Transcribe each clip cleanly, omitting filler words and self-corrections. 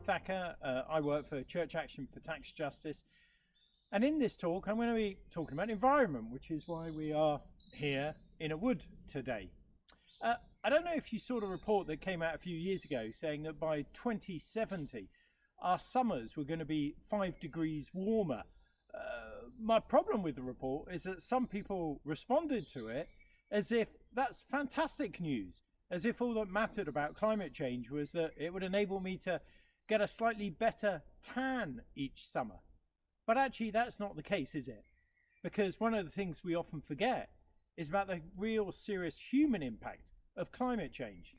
Thacker. I work for Church Action for Tax Justice. And in this talk, I'm going to be talking about environment, which is why we are here in a wood today. I don't know if you saw the report that came out a few years ago saying that by 2070, our summers were going to be 5 degrees warmer. My problem with the report is that some people responded to it as if that's fantastic news, as if all that mattered about climate change was that it would enable me to get a slightly better tan each summer. But actually, that's not the case, is it? Because one of the things we often forget is about the real serious human impact of climate change.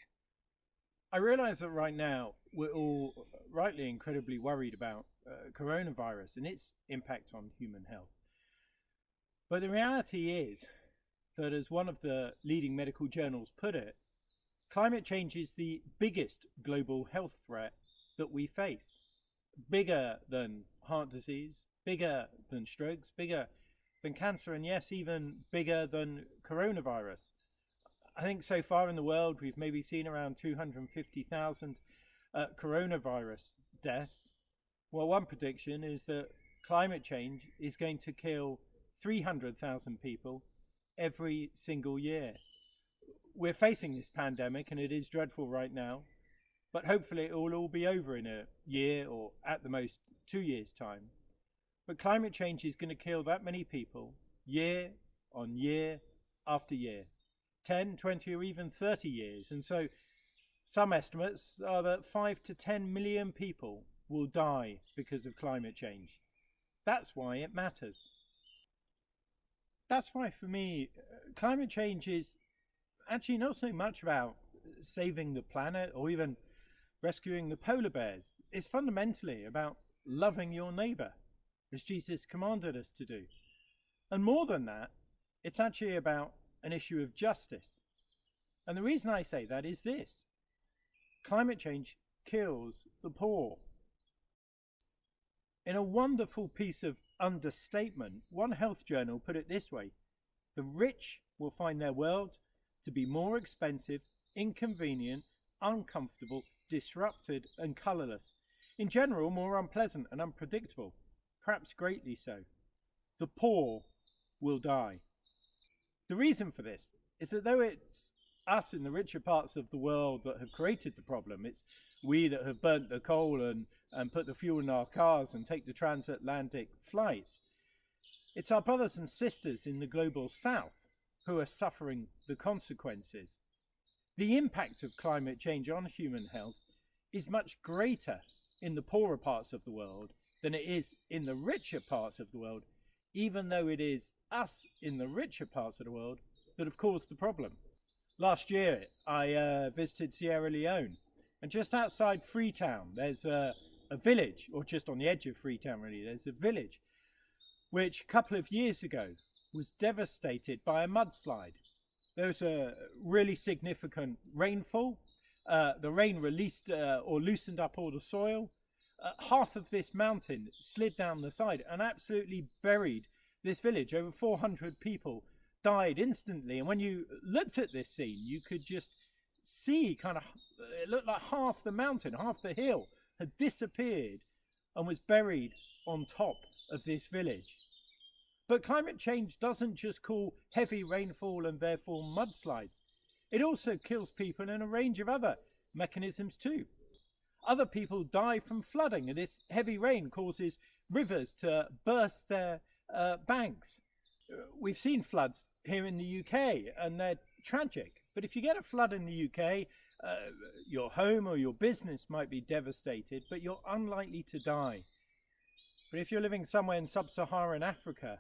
I realize that right now we're all rightly incredibly worried about coronavirus and its impact on human health. But the reality is that, as one of the leading medical journals put it, climate change is the biggest global health threat that we face. Bigger than heart disease, bigger than strokes, bigger than cancer, and yes, even bigger than coronavirus. I think so far in the world we've maybe seen around 250,000 coronavirus deaths. Well, one prediction is that climate change is going to kill 300,000 people every single year. We're facing this pandemic and it is dreadful right now, but hopefully it will all be over in a year or at the most 2 years' time. But climate change is going to kill that many people year on year after year, 10, 20 or even 30 years. And so some estimates are that 5 to 10 million people will die because of climate change. That's why it matters. That's why for me, climate change is actually not so much about saving the planet or even rescuing the polar bears. It's fundamentally about loving your neighbor, as Jesus commanded us to do. And more than that, it's actually about an issue of justice. And the reason I say that is this: climate change kills the poor. In a wonderful piece of understatement, one health journal put it this way: the rich will find their world to be more expensive, inconvenient, uncomfortable, disrupted and colourless. In general, more unpleasant and unpredictable, perhaps greatly so. The poor will die. The reason for this is that though it's us in the richer parts of the world that have created the problem, it's we that have burnt the coal and put the fuel in our cars and take the transatlantic flights, it's our brothers and sisters in the global south who are suffering the consequences. The impact of climate change on human health is much greater in the poorer parts of the world than it is in the richer parts of the world, even though it is us in the richer parts of the world that have caused the problem. Last year, I visited Sierra Leone, and just outside Freetown, there's a village, or just on the edge of Freetown really, there's a village which a couple of years ago was devastated by a mudslide. There was a really significant rainfall. The rain released or loosened up all the soil. Half of this mountain slid down the side and absolutely buried this village. Over 400 people died instantly. And when you looked at this scene, you could just see it looked like half the mountain, half the hill had disappeared and was buried on top of this village. But climate change doesn't just cause heavy rainfall and therefore mudslides. It also kills people in a range of other mechanisms too. Other people die from flooding, and this heavy rain causes rivers to burst their banks. We've seen floods here in the UK and they're tragic. But if you get a flood in the UK, your home or your business might be devastated, but you're unlikely to die. But if you're living somewhere in sub-Saharan Africa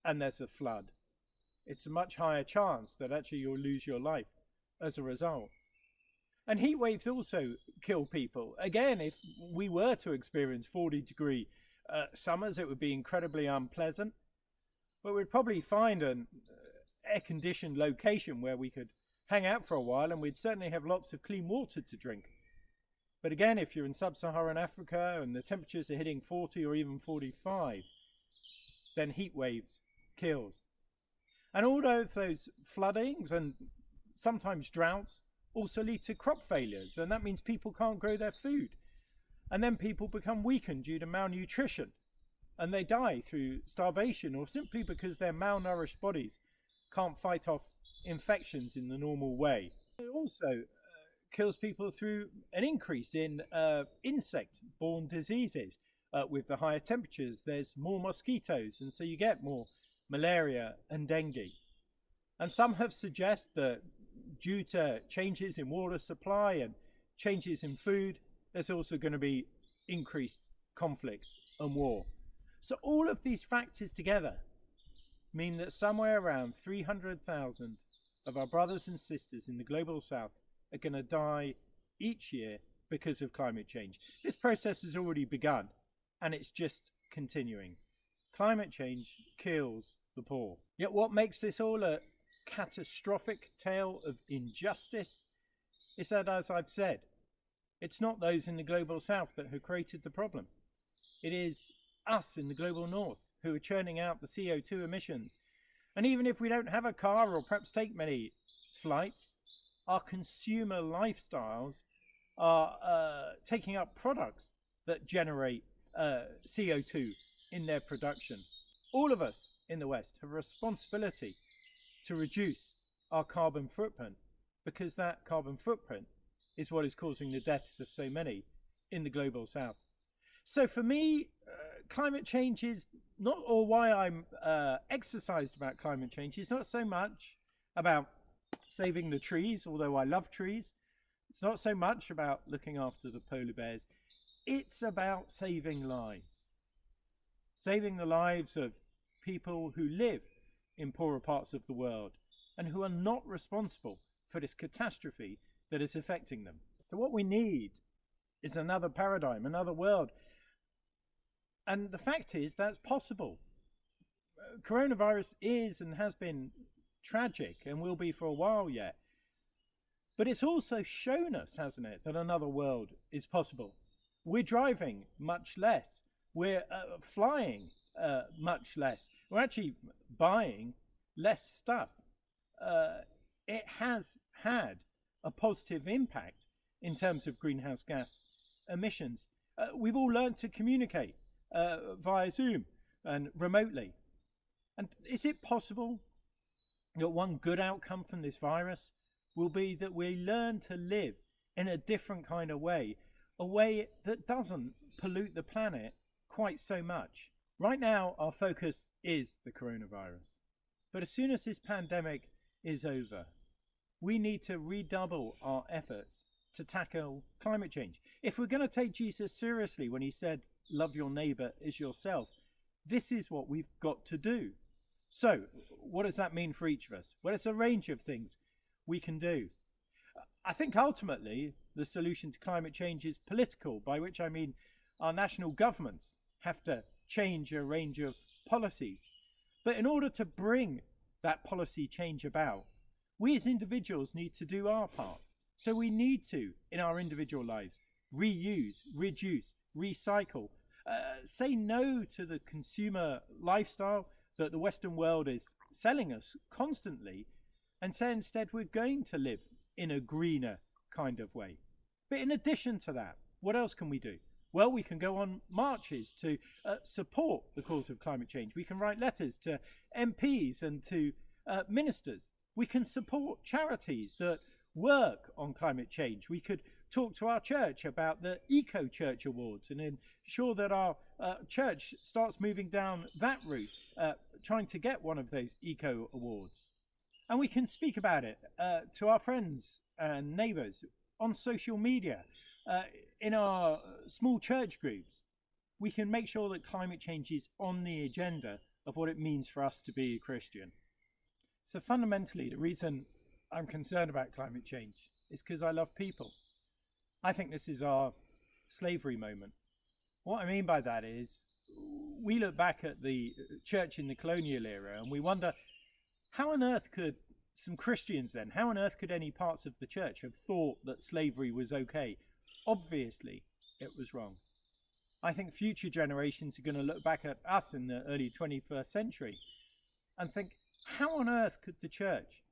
and there's a flood, it's a much higher chance that actually you'll lose your life as a result. And heat waves also kill people. Again, if we were to experience 40-degree summers, it would be incredibly unpleasant. But we'd probably find an air-conditioned location where we could hang out for a while, and we'd certainly have lots of clean water to drink. But again, if you're in sub-Saharan Africa and the temperatures are hitting 40 or even 45, then heat waves kills. And all of those floodings and sometimes droughts also lead to crop failures, and that means people can't grow their food. And then people become weakened due to malnutrition, and they die through starvation or simply because their malnourished bodies can't fight off infections in the normal way. It also kills people through an increase in insect-borne diseases. With the higher temperatures, there's more mosquitoes, and so you get more malaria and dengue. And some have suggested that due to changes in water supply and changes in food, there's also going to be increased conflict and war. So all of these factors together mean that somewhere around 300,000 of our brothers and sisters in the global south are going to die each year because of climate change. This process has already begun, and it's just continuing. Climate change kills the poor. Yet what makes this all a catastrophic tale of injustice is that, as I've said, it's not those in the global south that have created the problem. It is us in the global north who are churning out the CO2 emissions. And even if we don't have a car or perhaps take many flights, our consumer lifestyles are taking up products that generate CO2 in their production. All of us in the West have a responsibility to reduce our carbon footprint, because that carbon footprint is what is causing the deaths of so many in the global south. So for me, climate change is not, or why I'm exercised about climate change, is not so much about saving the trees, although I love trees. It's not so much about looking after the polar bears. It's about saving lives. Saving the lives of people who live in poorer parts of the world and who are not responsible for this catastrophe that is affecting them. So what we need is another paradigm, another world. And the fact is that's possible. Coronavirus is and has been tragic and will be for a while yet. But it's also shown us, hasn't it, that another world is possible. We're driving much less. We're flying much less. We're actually buying less stuff. It has had a positive impact in terms of greenhouse gas emissions. We've all learned to communicate via Zoom and remotely. And is it possible that one good outcome from this virus will be that we learn to live in a different kind of way, a way that doesn't pollute the planet quite so much? Right now, our focus is the coronavirus. But as soon as this pandemic is over, we need to redouble our efforts to tackle climate change. If we're going to take Jesus seriously when he said, love your neighbor as yourself, this is what we've got to do. So what does that mean for each of us? Well, it's a range of things we can do. I think ultimately the solution to climate change is political, by which I mean our national governments have to change a range of policies. But in order to bring that policy change about, we as individuals need to do our part. So we need to, in our individual lives, reuse, reduce, recycle, say no to the consumer lifestyle that the Western world is selling us constantly, and say instead we're going to live in a greener kind of way. But in addition to that, what else can we do? Well, we can go on marches to support the cause of climate change. We can write letters to MPs and to ministers. We can support charities that work on climate change. We could talk to our church about the Eco Church Awards and ensure that our church starts moving down that route, trying to get one of those Eco Awards. And we can speak about it to our friends and neighbours on social media, in our small church groups. We can make sure that climate change is on the agenda of what it means for us to be a Christian. So fundamentally, the reason I'm concerned about climate change is because I love people. I think this is our slavery moment. What I mean by that is, we look back at the church in the colonial era and we wonder, how on earth could some Christians then, how on earth could any parts of the church have thought that slavery was okay? Obviously, it was wrong. I think future generations are going to look back at us in the early 21st century and think, how on earth could the church,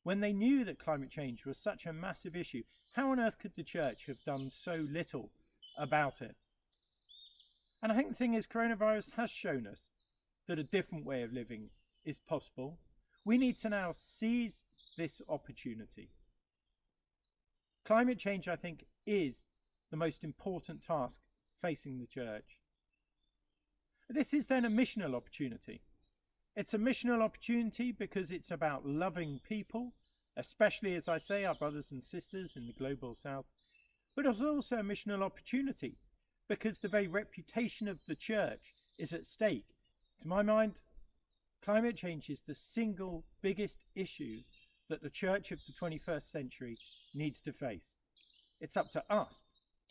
when they knew that climate change was such a massive issue, how on earth could the church have done so little about it. And I think the thing is, coronavirus has shown us that a different way of living is possible. We need to now seize this opportunity. Climate change, I think, is the most important task facing the church. This is then a missional opportunity. It's a missional opportunity because it's about loving people, especially, as I say, our brothers and sisters in the global south. But it's also a missional opportunity because the very reputation of the church is at stake. To my mind, climate change is the single biggest issue that the church of the 21st century needs to face. It's up to us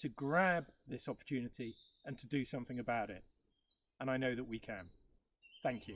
to grab this opportunity and to do something about it. And I know that we can. Thank you.